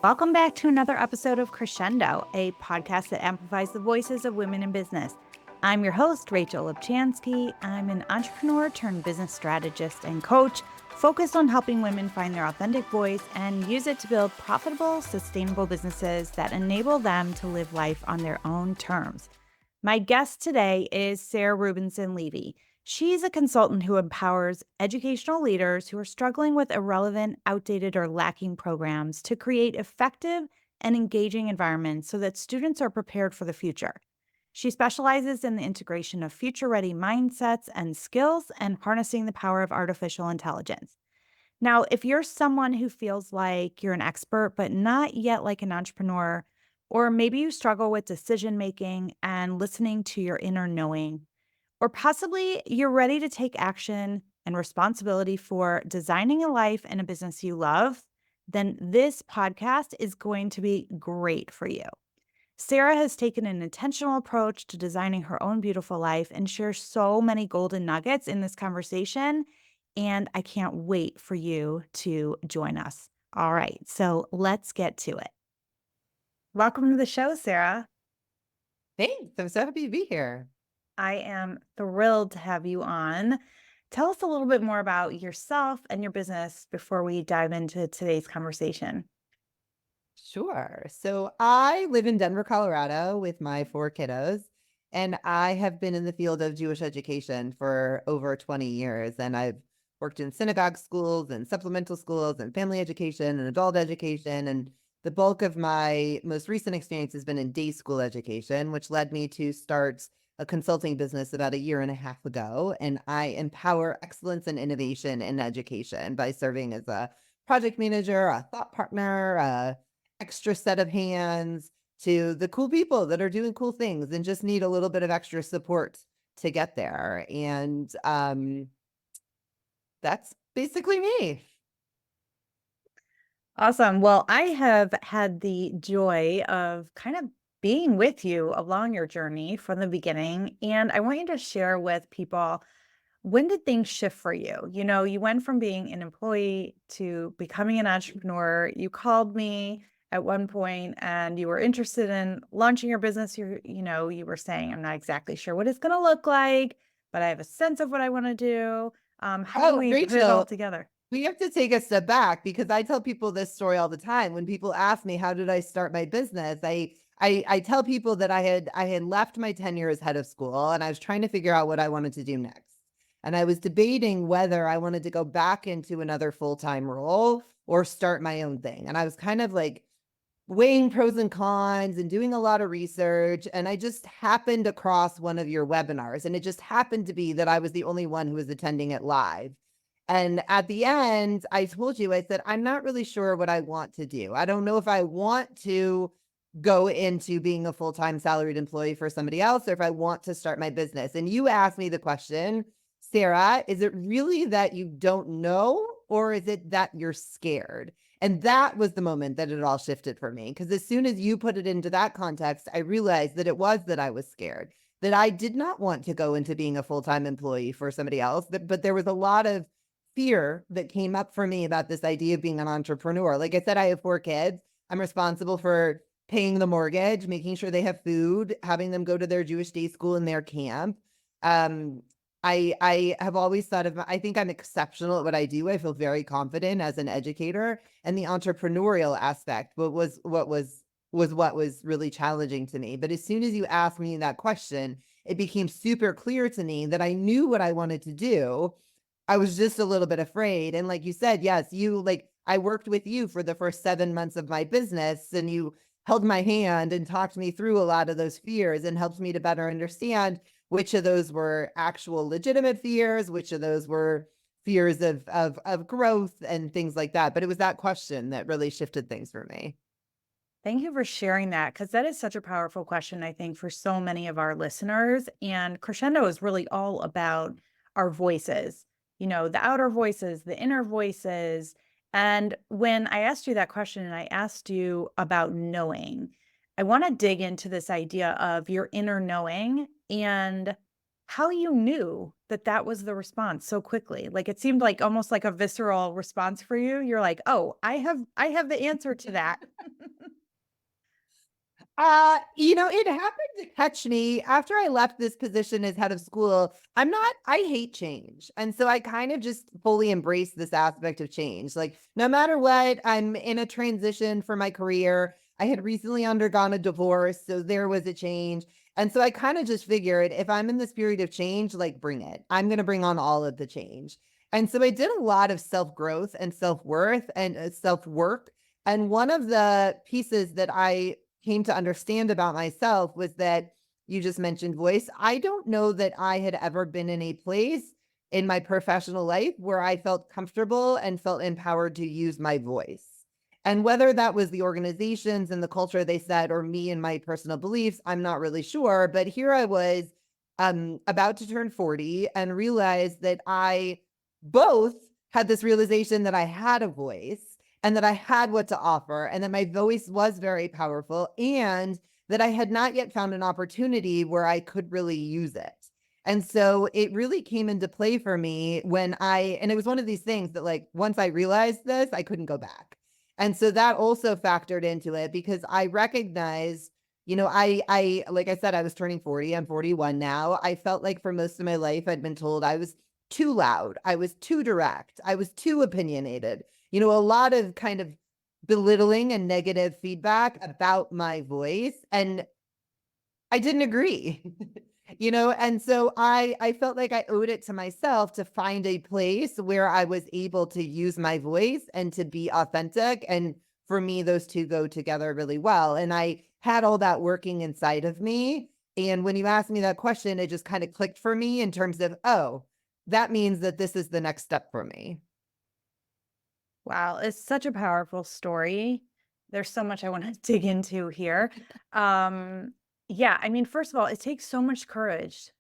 Welcome back to another episode of Crescendo, a podcast that amplifies the voices of women in business. I'm your host, Rachel Lipchansky. I'm an entrepreneur turned business strategist and coach focused on helping women find their authentic voice and use it to build profitable, sustainable businesses that enable them to live life on their own terms. My guest today is Sarah Rubinson Levy. She's a consultant who empowers educational leaders who are struggling with irrelevant, outdated, or lacking programs to create effective and engaging environments so that students are prepared for the future. She specializes in the integration of future-ready mindsets and skills and harnessing the power of artificial intelligence. Now, if you're someone who feels like you're an expert, but not yet like an entrepreneur, or maybe you struggle with decision making and listening to your inner knowing, or possibly you're ready to take action and responsibility for designing a life and a business you love, then this podcast is going to be great for you. Sarah has taken an intentional approach to designing her own beautiful life and shares so many golden nuggets in this conversation. And I can't wait for you to join us. All right, so let's get to it. Welcome to the show, Sarah. Thanks. I'm so happy to be here. I am thrilled to have you on. Tell us a little bit more about yourself and your business before we dive into today's conversation. Sure. So I live in Denver, Colorado with my four kiddos, and I have been in the field of Jewish education for over 20 years. And I've worked in synagogue schools and supplemental schools and family education and adult education. And the bulk of my most recent experience has been in day school education, which led me to start a consulting business about a year and a half ago. And I empower excellence and innovation in education by serving as a project manager, a thought partner, extra set of hands to the cool people that are doing cool things and just need a little bit of extra support to get there. And that's basically me. Awesome. Well, I have had the joy of kind of being with you along your journey from the beginning. And I want you to share with people, when did things shift for you? You know, you went from being an employee to becoming an entrepreneur. You called me at one point and you were interested in launching your business. You were saying, I'm not exactly sure what it's going to look like, but I have a sense of what I want to do. How did Oh, we put it all Rachel, together? we have to take a step back because I tell people this story all the time. When people ask me how did I start my business, I tell people that I had left my tenure as head of school and I was trying to figure out what I wanted to do next. And I was debating whether I wanted to go back into another full-time role or start my own thing. And I was kind of like weighing pros and cons and doing a lot of research. And I just happened across one of your webinars. And it just happened to be that I was the only one who was attending it live. And at the end, I told you, I said, I'm not really sure what I want to do. I don't know if I want to go into being a full-time salaried employee for somebody else or if I want to start my business. And you asked me the question, Sarah, is it really that you don't know or is it that you're scared? And that was the moment that it all shifted for me. Because as soon as you put it into that context, I realized that it was that I was scared, that I did not want to go into being a full-time employee for somebody else. But there was a lot of fear that came up for me about this idea of being an entrepreneur. Like I said, I have four kids. I'm responsible for paying the mortgage, making sure they have food, having them go to their Jewish day school and their camp. Um, I have always thought of, I think I'm exceptional at what I do. I feel very confident as an educator, and the entrepreneurial aspect what was really challenging to me. But as soon as you asked me that question, it became super clear to me that I knew what I wanted to do. I was just a little bit afraid. And like you said, yes, I worked with you for the first 7 months of my business and you held my hand and talked me through a lot of those fears and helped me to better understand which of those were actual legitimate fears, which of those were fears of growth and things like that. But it was that question that really shifted things for me. Thank you for sharing that because that is such a powerful question, I think, for so many of our listeners. And Crescendo is really all about our voices, the outer voices, the inner voices. And when I asked you that question and I asked you about knowing, I want to dig into this idea of your inner knowing and how you knew that that was the response so quickly. Like it seemed like almost like a visceral response for you. You're like, "Oh, I have the answer to that." It happened to catch me after I left this position as head of school. I hate change. And so I kind of just fully embrace this aspect of change. Like, no matter what, I'm in a transition for my career. I had recently undergone a divorce, so there was a change. And so I kind of just figured if I'm in this period of change, like, bring it. I'm going to bring on all of the change. And so I did a lot of self growth and self worth and self work. And one of the pieces that I came to understand about myself was that you just mentioned voice. I don't know that I had ever been in a place in my professional life where I felt comfortable and felt empowered to use my voice. And whether that was the organizations and the culture they set or me and my personal beliefs, I'm not really sure. But here I was about to turn 40 and realized that I both had this realization that I had a voice and that I had what to offer and that my voice was very powerful and that I had not yet found an opportunity where I could really use it. And so it really came into play for me and it was one of these things that like, once I realized this, I couldn't go back. And so that also factored into it because I recognized, like I said, I was turning 40. I'm 41 now. I felt like for most of my life, I'd been told I was too loud. I was too direct. I was too opinionated. A lot of kind of belittling and negative feedback about my voice. And I didn't agree. And so I felt like I owed it to myself to find a place where I was able to use my voice and to be authentic. And for me, those two go together really well. And I had all that working inside of me. And when you asked me that question, it just kind of clicked for me in terms of, oh, that means that this is the next step for me. Wow, it's such a powerful story. There's so much I want to dig into here. Um, yeah, I mean, first of all, it takes so much courage.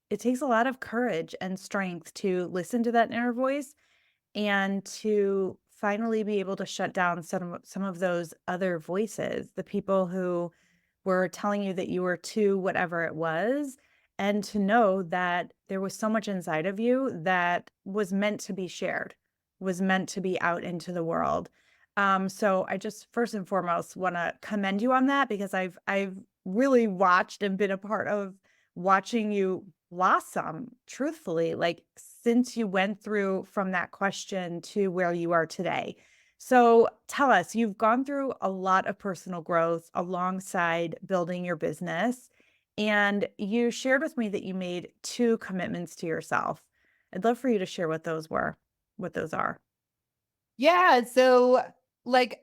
It takes a lot of courage and strength to listen to that inner voice and to finally be able to shut down some of those other voices, the people who were telling you that you were too whatever it was, and to know that there was so much inside of you that was meant to be shared, was meant to be out into the world. So I just first and foremost want to commend you on that because I've really watched and been a part of watching you blossom truthfully, like since you went through from that question to where you are today. So tell us, you've gone through a lot of personal growth alongside building your business, and you shared with me that you made two commitments to yourself. I'd love for you to share what those were, what those are. Yeah. So like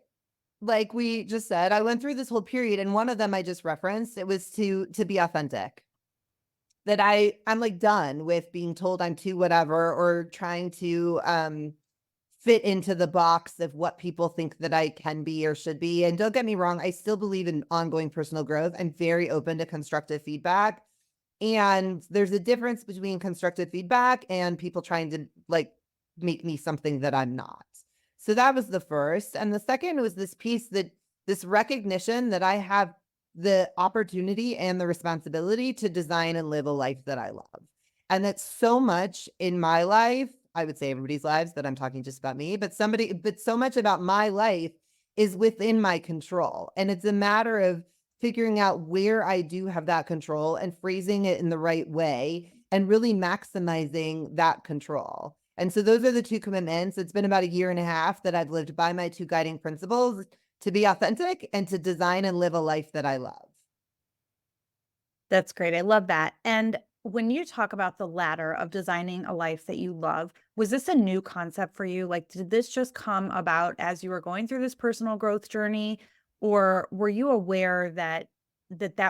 like we just said, I went through this whole period and one of them I just referenced, it was to be authentic. That I'm like done with being told I'm too whatever or trying to fit into the box of what people think that I can be or should be. And don't get me wrong, I still believe in ongoing personal growth. I'm very open to constructive feedback. And there's a difference between constructive feedback and people trying to like make me something that I'm not. So that was the first. And the second was this recognition that I have the opportunity and the responsibility to design and live a life that I love. And that's so much in my life. I would say everybody's lives that I'm talking just about me, but so much about my life is within my control. And it's a matter of figuring out where I do have that control and phrasing it in the right way and really maximizing that control. And so those are the two commitments. It's been about a year and a half that I've lived by my two guiding principles to be authentic and to design and live a life that I love. That's great. I love that. And when you talk about the ladder of designing a life that you love, was this a new concept for you? Like, did this just come about as you were going through this personal growth journey, or were you aware that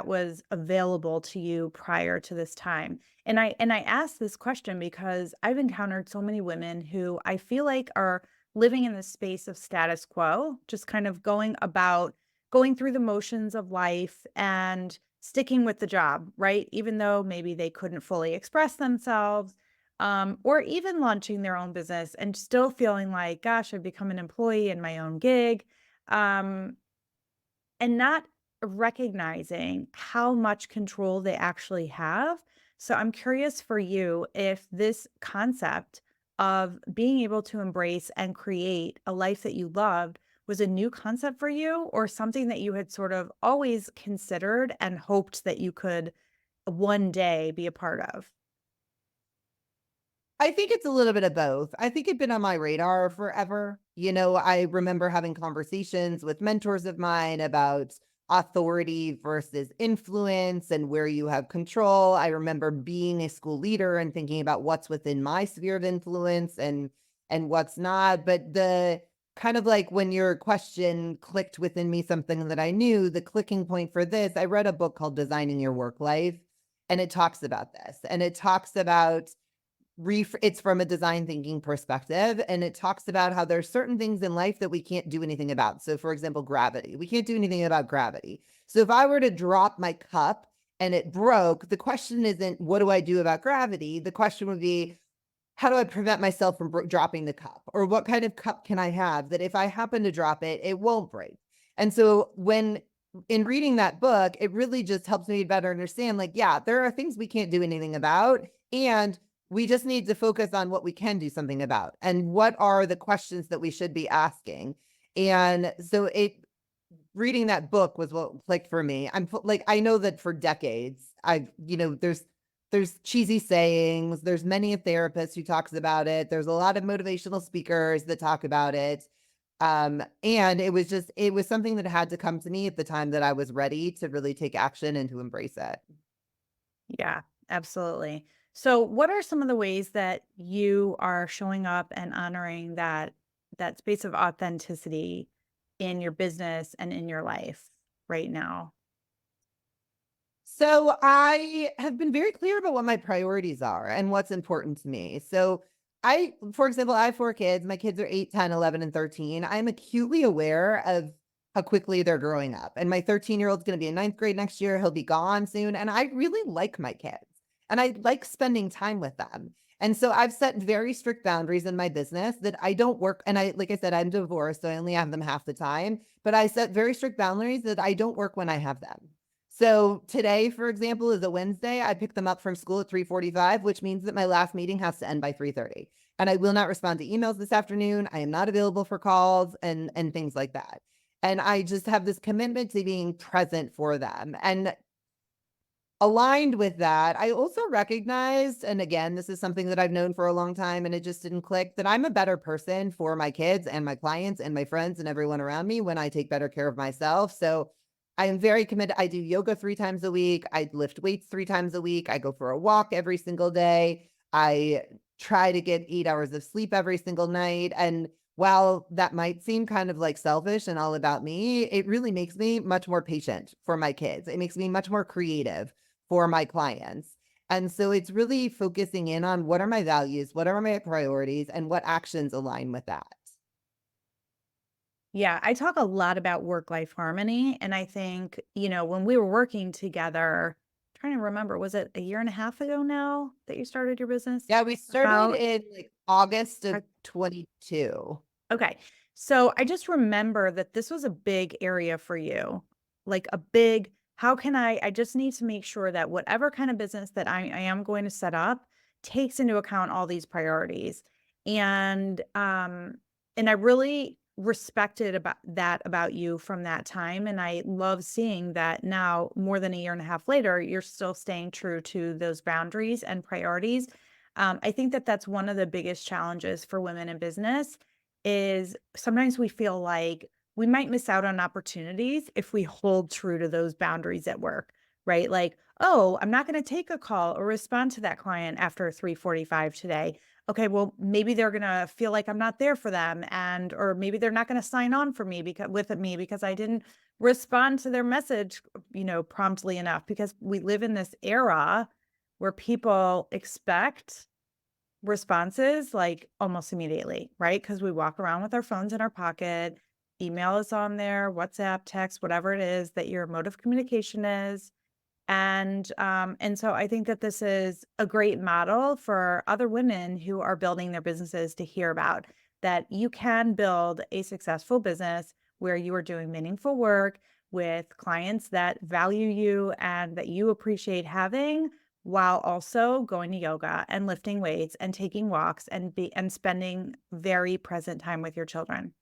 was available to you prior to this time? And I ask this question because I've encountered so many women who I feel like are living in the space of status quo, just kind of going through the motions of life and sticking with the job, right? Even though maybe they couldn't fully express themselves, or even launching their own business and still feeling like, gosh, I've become an employee in my own gig, um, and not recognizing how much control they actually have So I'm curious for you if this concept of being able to embrace and create a life that you loved was a new concept for you or something that you had sort of always considered and hoped that you could one day be a part of. I think it's a little bit of both. I think it'd been on my radar forever. I remember having conversations with mentors of mine about authority versus influence and where you have control. I remember being a school leader and thinking about what's within my sphere of influence and what's not. But the kind of like when your question clicked within me something that I knew, the clicking point for this, I read a book called Designing Your Work Life, and it talks about this. And it talks about it's from a design thinking perspective, and it talks about how there's certain things in life that we can't do anything about. So for example, gravity. We can't do anything about gravity. So if I were to drop my cup and it broke, the question isn't what do I do about gravity? The question would be how do I prevent myself from dropping the cup? Or what kind of cup can I have that if I happen to drop it, it won't break? And so when in reading that book, it really just helps me better understand like, yeah, there are things we can't do anything about. And we just need to focus on what we can do something about and what are the questions that we should be asking. And so reading that book was what clicked for me. Like, I know that for decades, there's cheesy sayings. There's many a therapist who talks about it. There's a lot of motivational speakers that talk about it. And it was something that had to come to me at the time that I was ready to really take action and to embrace it. Yeah, absolutely. So what are some of the ways that you are showing up and honoring that space of authenticity in your business and in your life right now? So I have been very clear about what my priorities are and what's important to me. So for example, I have 4 kids. My kids are 8, 10, 11, and 13. I'm acutely aware of how quickly they're growing up. And my 13-year-old's going to be in ninth grade next year. He'll be gone soon. And I really like my kids and I like spending time with them. And so I've set very strict boundaries in my business that I don't work. And like I said, I'm divorced, so I only have them half the time, but I set very strict boundaries that I don't work when I have them. So today, for example, is a Wednesday. I picked them up from school at 3:45, which means that my last meeting has to end by 3:30. And I will not respond to emails this afternoon. I am not available for calls and things like that. And I just have this commitment to being present for them. And aligned with that, I also recognized, and again, this is something that I've known for a long time and it just didn't click, that I'm a better person for my kids and my clients and my friends and everyone around me when I take better care of myself. So I am very committed. I do yoga 3 times a week. I lift weights 3 times a week. I go for a walk every single day. I try to get 8 hours of sleep every single night. And while that might seem kind of like selfish and all about me, it really makes me much more patient for my kids. It makes me much more creative for my clients. And so it's really focusing in on what are my values, what are my priorities, and what actions align with that. Yeah, I talk a lot about work-life harmony, and I think, when we were working together, trying to remember, was it a year and a half ago now that you started your business? Yeah, we started About in like August uh, of 22. okay. So I just remember that this was a big area for you. Like a big, how can I just need to make sure that whatever kind of business that I am going to set up takes into account all these priorities. And and I really respected about you from that time. And I love seeing that now, more than a year and a half later, you're still staying true to those boundaries and priorities. I think that that's one of the biggest challenges for women in business is sometimes we feel like we might miss out on opportunities if we hold true to those boundaries at work, right? Like, oh, I'm not going to take a call or respond to that client after 3:45 today. Okay, well, maybe they're going to feel like I'm not there for them and or maybe they're not going to sign on for me because I didn't respond to their message, promptly enough because we live in this era where people expect responses, like, almost immediately, right? Because we walk around with our phones in our pocket, email is on there, WhatsApp, text, whatever it is that your mode of communication is. And so I think that this is a great model for other women who are building their businesses to hear about, that you can build a successful business where you are doing meaningful work with clients that value you and that you appreciate having while also going to yoga and lifting weights and taking walks and spending very present time with your children.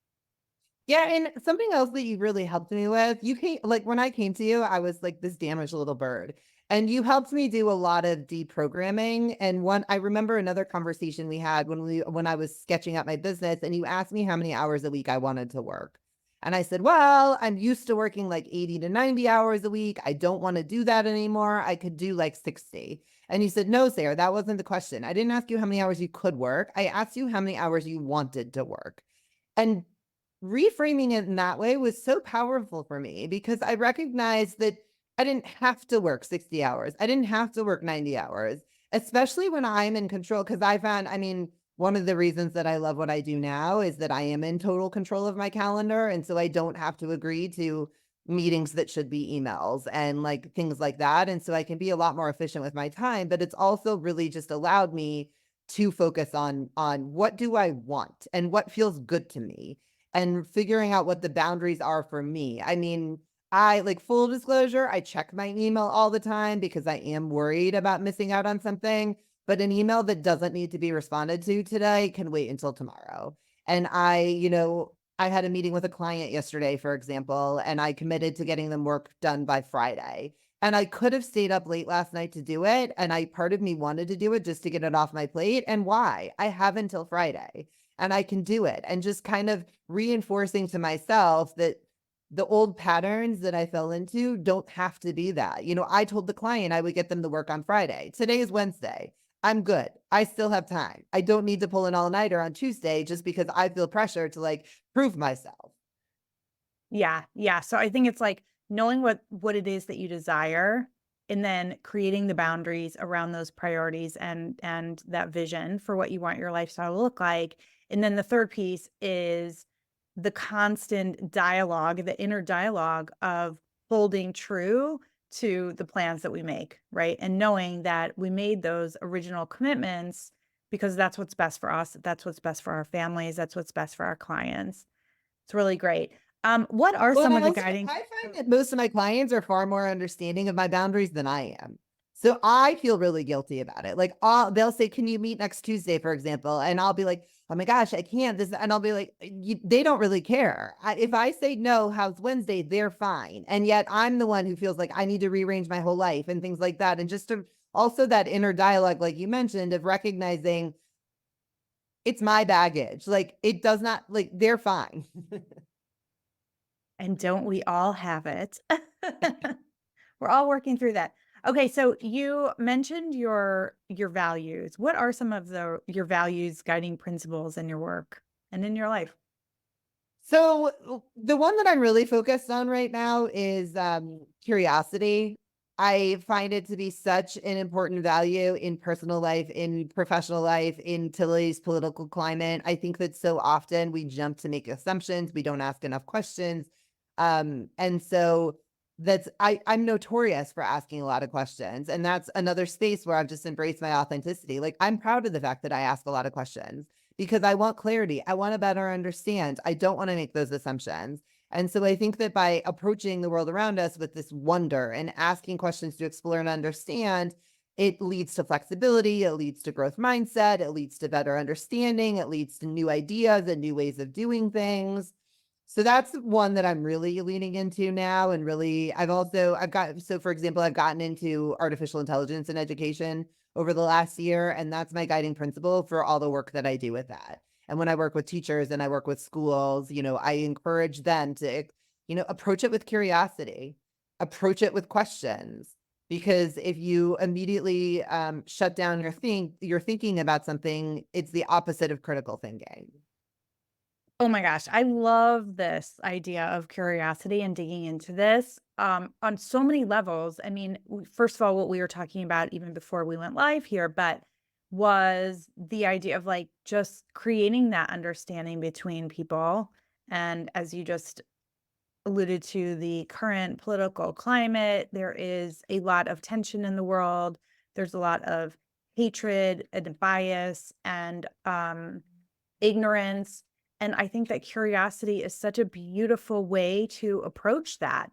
Yeah, and something else that you really helped me with, you came like when I came to you, I was like this damaged little bird. And you helped me do a lot of deprogramming. And one, I remember another conversation we had when I was sketching out my business, and you asked me how many hours a week I wanted to work. And I said, well, I'm used to working like 80 to 90 hours a week. I don't want to do that anymore. I could do like 60. And you said, no, Sarah, that wasn't the question. I didn't ask you how many hours you could work. I asked you how many hours you wanted to work. And reframing it in that way was so powerful for me because I recognized that I didn't have to work 60 hours. I didn't have to work 90 hours, especially when I'm in control. Because I found, I mean, one of the reasons that I love what I do now is that I am in total control of my calendar. And so I don't have to agree to meetings that should be emails and like things like that. And so I can be a lot more efficient with my time, but it's also really just allowed me to focus on what do I want and what feels good to me and figuring out what the boundaries are for me. I mean, I like full disclosure, I check my email all the time because I am worried about missing out on something, but an email that doesn't need to be responded to today can wait until tomorrow. And I had a meeting with a client yesterday, for example, and I committed to getting them work done by Friday. And I could have stayed up late last night to do it. And part of me wanted to do it just to get it off my plate. And why? I have until Friday and I can do it. And just kind of reinforcing to myself that the old patterns that I fell into don't have to be that. I told the client I would get them to work on Friday. Today is Wednesday. I'm good. I still have time. I don't need to pull an all-nighter on Tuesday just because I feel pressure to like prove myself. Yeah, yeah. So I think it's like knowing what it is that you desire and then creating the boundaries around those priorities and that vision for what you want your lifestyle to look like. And then the third piece is the constant dialogue, the inner dialogue of holding true to the plans that we make, right? And knowing that we made those original commitments because that's what's best for us, that's what's best for our families, that's what's best for our clients. It's really great. What are Well, some and of the I guiding find that most of my clients are far more understanding of my boundaries than I am. So I feel really guilty about it. Like they'll say, "Can you meet next Tuesday, for example?" And I'll be like, "Oh my gosh, I can't." And I'll be like, "They don't really care. If I say no, how's Wednesday? They're fine." And yet I'm the one who feels like I need to rearrange my whole life and things like that. And just to also that inner dialogue, like you mentioned, of recognizing it's my baggage. Like it does not like they're fine. and don't we all have it? We're all working through that. Okay, so you mentioned your values. What are some of your values guiding principles in your work and in your life? So the one that I'm really focused on right now is curiosity. I find it to be such an important value in personal life, in professional life, in today's political climate. I think that so often we jump to make assumptions, we don't ask enough questions. And so I'm notorious for asking a lot of questions. And that's another space where I've just embraced my authenticity. Like I'm proud of the fact that I ask a lot of questions because I want clarity. I want to better understand. I don't want to make those assumptions. And so I think that by approaching the world around us with this wonder and asking questions to explore and understand, it leads to flexibility, it leads to growth mindset, it leads to better understanding, it leads to new ideas and new ways of doing things. So that's one that I'm really leaning into now. And really, so for example, I've gotten into artificial intelligence in education over the last year. And that's my guiding principle for all the work that I do with that. And when I work with teachers and I work with schools, I encourage them to, approach it with curiosity, approach it with questions. Because if you immediately shut down your thinking about something, it's the opposite of critical thinking. Oh my gosh, I love this idea of curiosity and digging into this on so many levels. I mean, first of all, what we were talking about even before we went live here, but was the idea of like just creating that understanding between people. And as you just alluded to, the current political climate, there is a lot of tension in the world. There's a lot of hatred and bias and ignorance. And I think that curiosity is such a beautiful way to approach that.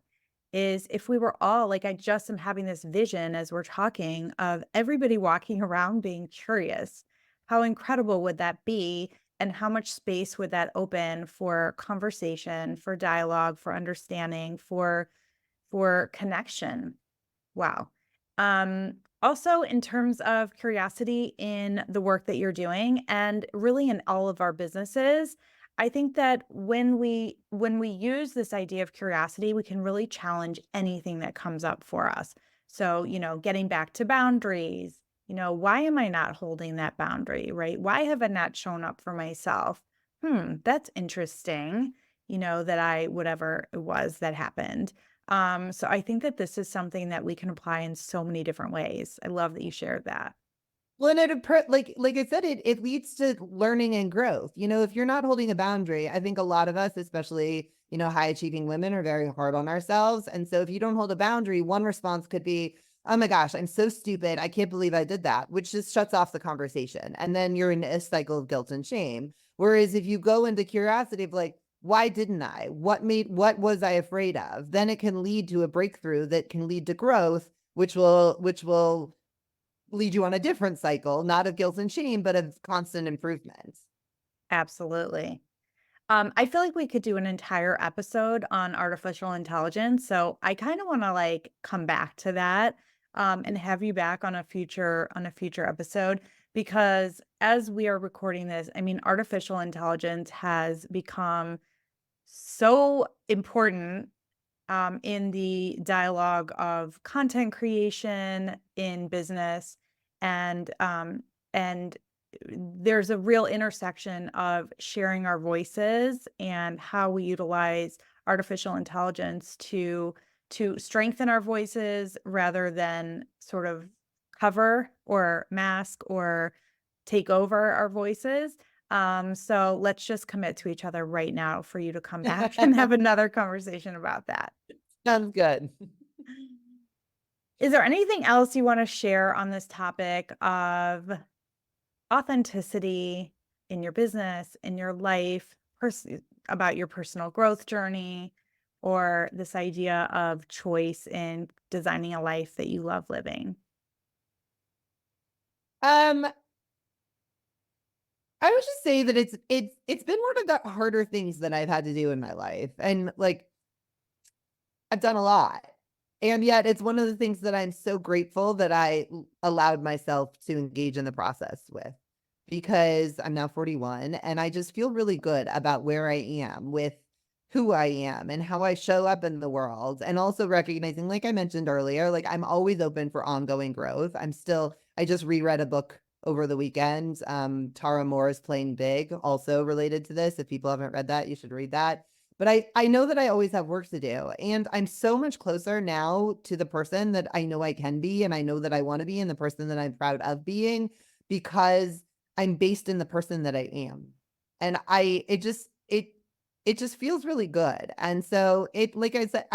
is if we were all like, I just am having this vision as we're talking of everybody walking around being curious. How incredible would that be? And how much space would that open for conversation, for dialogue, for understanding, for connection? Wow. Also in terms of curiosity in the work that you're doing and really in all of our businesses, I think that when we use this idea of curiosity, we can really challenge anything that comes up for us. So, getting back to boundaries, why am I not holding that boundary, right? Why have I not shown up for myself? That's interesting, that I whatever it was that happened. So I think that this is something that we can apply in so many different ways. I love that you shared that. Well, and like I said, it leads to learning and growth. If you're not holding a boundary, I think a lot of us, especially, high achieving women, are very hard on ourselves. And so if you don't hold a boundary, one response could be, "Oh my gosh, I'm so stupid. I can't believe I did that," which just shuts off the conversation. And then you're in a cycle of guilt and shame. Whereas if you go into curiosity of like, why didn't I? What was I afraid of? Then it can lead to a breakthrough that can lead to growth, which will lead you on a different cycle, not of guilt and shame, but of constant improvement. Absolutely. I feel like we could do an entire episode on artificial intelligence. So I kind of want to like come back to that and have you back on a future episode because as we are recording this, I mean, artificial intelligence has become so important in the dialogue of content creation in business and there's a real intersection of sharing our voices and how we utilize artificial intelligence to strengthen our voices rather than sort of cover or mask or take over our voices. So let's just commit to each other right now for you to come back and have another conversation about that. Sounds good. Is there anything else you want to share on this topic of authenticity in your business, in your life, about your personal growth journey, or this idea of choice in designing a life that you love living? Um, I would just say that it's been one of the harder things that I've had to do in my life. And like I've done a lot. And yet it's one of the things that I'm so grateful that allowed myself to engage in the process with, because I'm now 41 and I just feel really good about where I am with who I am and how I show up in the world. And also recognizing, like I mentioned earlier, like I'm always open for ongoing growth. I just reread a book over the weekend. Tara Moore's Playing Big, also related to this. If people haven't read that, you should read that. But I know that I always have work to do, and I'm so much closer now to the person that I know I can be, and I know that I want to be, and the person that I'm proud of being, because I'm based in the person that I am. And it just feels really good. And so like I said,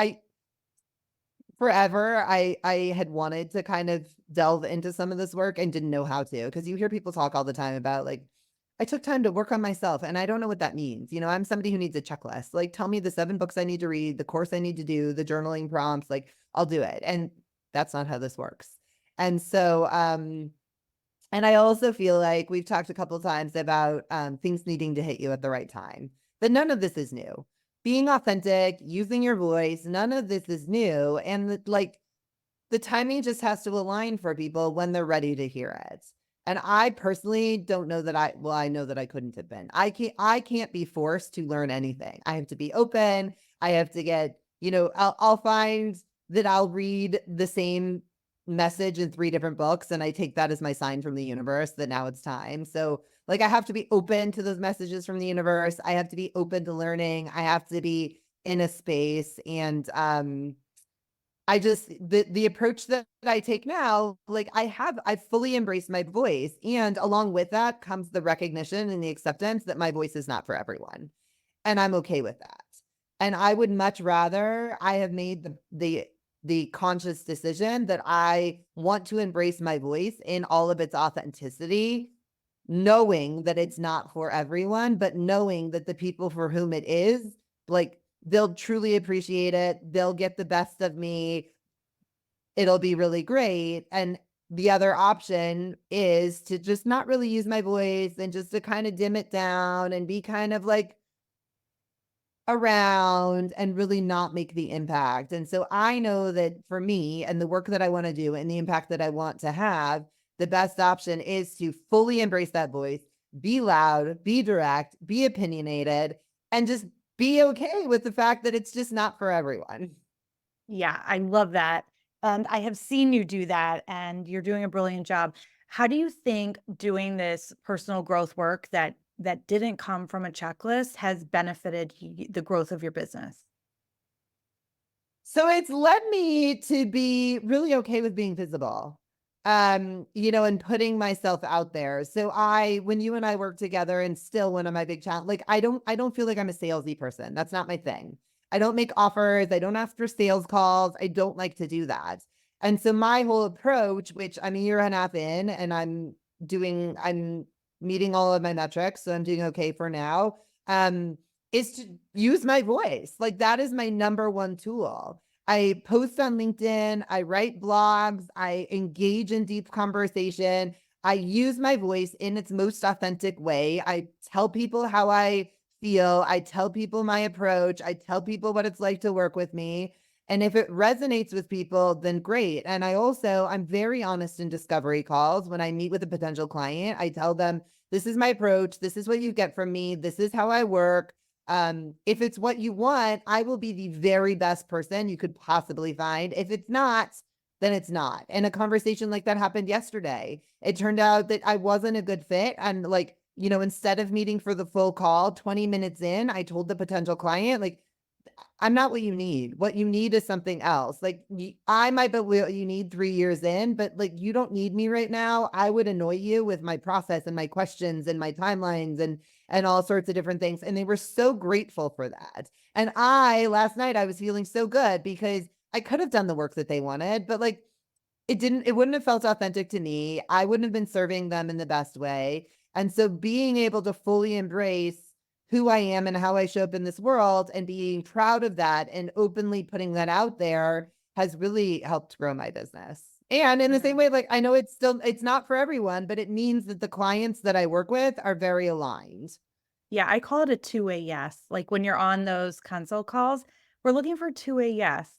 forever, I had wanted to kind of delve into some of this work and didn't know how to, because you hear people talk all the time about like, I took time to work on myself and I don't know what that means. I'm somebody who needs a checklist. Like, tell me the 7 books I need to read, the course I need to do, the journaling prompts, like I'll do it. And that's not how this works. And so, and I also feel like we've talked a couple of times about things needing to hit you at the right time. But none of this is new. Being authentic, using your voice, none of this is new. And the timing just has to align for people when they're ready to hear it. And I personally don't know that I know that I couldn't have been. I can't be forced to learn anything. I have to be open. I have to get, I'll find that I'll read the same message in 3 different books and I take that as my sign from the universe that now it's time. So like I have to be open to those messages from the universe. I have to be open to learning. I have to be in a space. And I just the approach that I take now, like I've fully embraced my voice. And along with that comes the recognition and the acceptance that my voice is not for everyone. And I'm okay with that. And I would much rather I have made the conscious decision that I want to embrace my voice in all of its authenticity, knowing that it's not for everyone, but knowing that the people for whom it is, like they'll truly appreciate it. They'll get the best of me. It'll be really great. And the other option is to just not really use my voice and just to kind of dim it down and be kind of like around and really not make the impact. And so I know that for me and the work that I want to do and the impact that I want to have, the best option is to fully embrace that voice, be loud, be direct, be opinionated, and just be okay with the fact that it's just not for everyone. Yeah, I love that. And I have seen you do that, and you're doing a brilliant job. How do you think doing this personal growth work that didn't come from a checklist has benefited the growth of your business? So it's led me to be really okay with being visible. And putting myself out there. So when you and I work together, and still one of my big challenges, like I don't feel like I'm a salesy person. That's not my thing. I don't make offers. I don't ask for sales calls. I don't like to do that. And so my whole approach, which I'm a year and a half in, and I'm meeting all of my metrics. So I'm doing okay for now. Is to use my voice. Like that is my number one tool. I post on LinkedIn, I write blogs, I engage in deep conversation. I use my voice in its most authentic way. I tell people how I feel. I tell people my approach. I tell people what it's like to work with me. And if it resonates with people, then great. And I'm very honest in discovery calls. When I meet with a potential client, I tell them, this is my approach. This is what you get from me. This is how I work. If it's what you want, I will be the very best person you could possibly find. If it's not, then it's not. And a conversation like that happened yesterday. It turned out that I wasn't a good fit. And instead of meeting for the full call, 20 minutes in, I told the potential client, like, I'm not what you need. What you need is something else. Like I might be what you need 3 years in, but like you don't need me right now. I would annoy you with my process and my questions and my timelines and all sorts of different things. And they were so grateful for that. And last night I was feeling so good because I could have done the work that they wanted, but like it wouldn't have felt authentic to me. I wouldn't have been serving them in the best way. And so being able to fully embrace who I am and how I show up in this world and being proud of that and openly putting that out there has really helped grow my business. And in the same Mhm. way, like I know it's not for everyone, but it means that the clients that I work with are very aligned. Yeah, I call it a two-way yes. Like when you're on those consult calls, we're looking for two-way yes.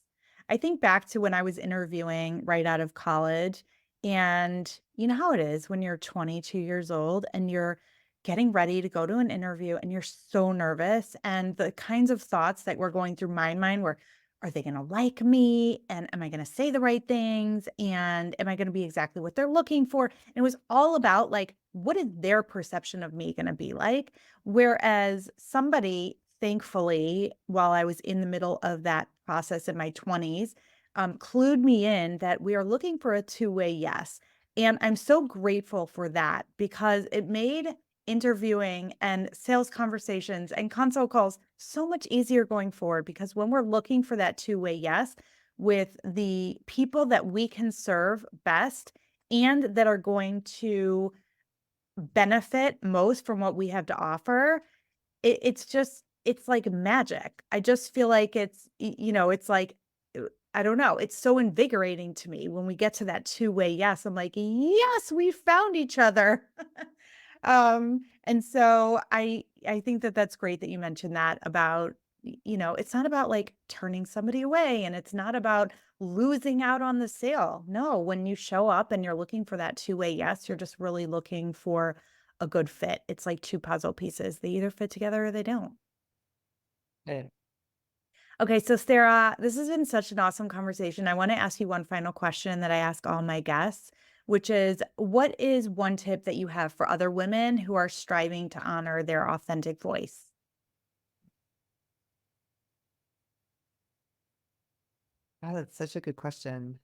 I think back to when I was interviewing right out of college, and you know how it is when you're 22 years old and you're getting ready to go to an interview and you're so nervous. And the kinds of thoughts that were going through my mind were, are they going to like me? And am I going to say the right things? And am I going to be exactly what they're looking for? And it was all about like, what is their perception of me going to be like? Whereas somebody, thankfully, while I was in the middle of that process in my 20s, clued me in that we are looking for a two-way yes. And I'm so grateful for that because it made interviewing and sales conversations and consult calls so much easier going forward. Because when we're looking for that two-way yes with the people that we can serve best and that are going to benefit most from what we have to offer, it's like magic. I just feel like it's like, I don't know, it's so invigorating to me when we get to that two-way yes. I'm like, "Yes, we found each other." And so I think that that's great that you mentioned that about, it's not about like turning somebody away and it's not about losing out on the sale. No, when you show up and you're looking for that two-way yes, you're just really looking for a good fit. It's like two puzzle pieces. They either fit together or they don't. Yeah. Okay, so Sarah, this has been such an awesome conversation. I want to ask you one final question that I ask all my guests, which is what is one tip that you have for other women who are striving to honor their authentic voice? Oh, that's such a good question.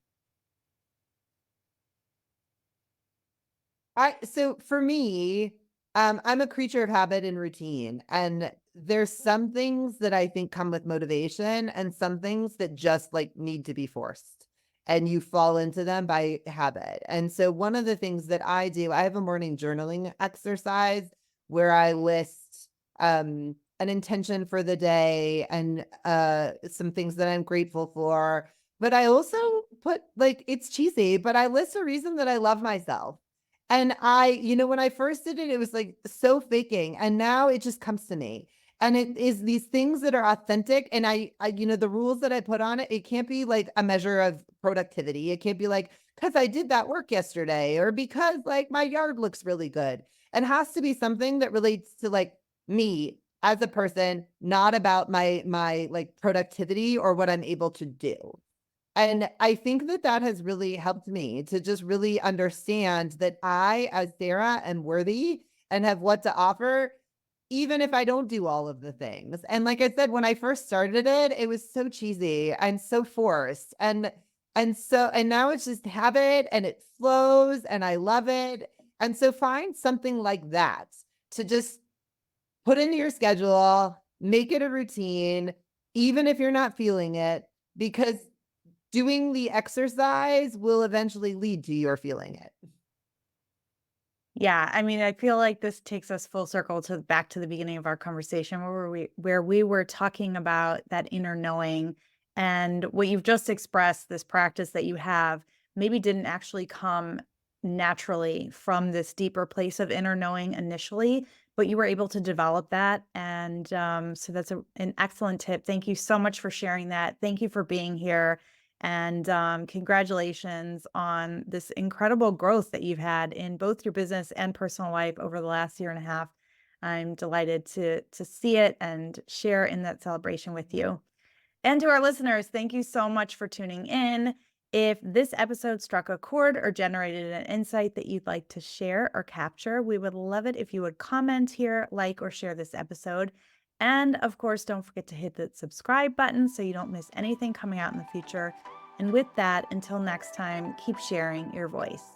So for me, I'm a creature of habit and routine, and there's some things that I think come with motivation, and some things that just like need to be forced, and you fall into them by habit. And so one of the things that I do, I have a morning journaling exercise where I list an intention for the day and some things that I'm grateful for. But I also put, like, it's cheesy, but I list a reason that I love myself. And when I first did it, it was like so faking. And now it just comes to me. And it is these things that are authentic. And the rules that I put on it, it can't be like a measure of productivity. It can't be like, because I did that work yesterday or because like my yard looks really good. It has to be something that relates to like me as a person, not about my like productivity or what I'm able to do. And I think that that has really helped me to just really understand that I, as Sarah, am worthy and have what to offer, even if I don't do all of the things. And like I said, when I first started it, it was so cheesy and so forced. And now it's just habit and it flows and I love it. And so find something like that to just put into your schedule, make it a routine, even if you're not feeling it, because doing the exercise will eventually lead to your feeling it. Yeah, I mean, I feel like this takes us full circle to back to the beginning of our conversation where we were talking about that inner knowing, and what you've just expressed, this practice that you have maybe didn't actually come naturally from this deeper place of inner knowing initially, but you were able to develop that. And so that's an excellent tip. Thank you so much for sharing that. Thank you for being here. And congratulations on this incredible growth that you've had in both your business and personal life over the last year and a half. I'm delighted to see it and share in that celebration with you. And to our listeners, thank you so much for tuning in. If this episode struck a chord or generated an insight that you'd like to share or capture, we would love it if you would comment here, like, or share this episode. And of course, don't forget to hit the subscribe button so you don't miss anything coming out in the future. And with that, until next time, keep sharing your voice.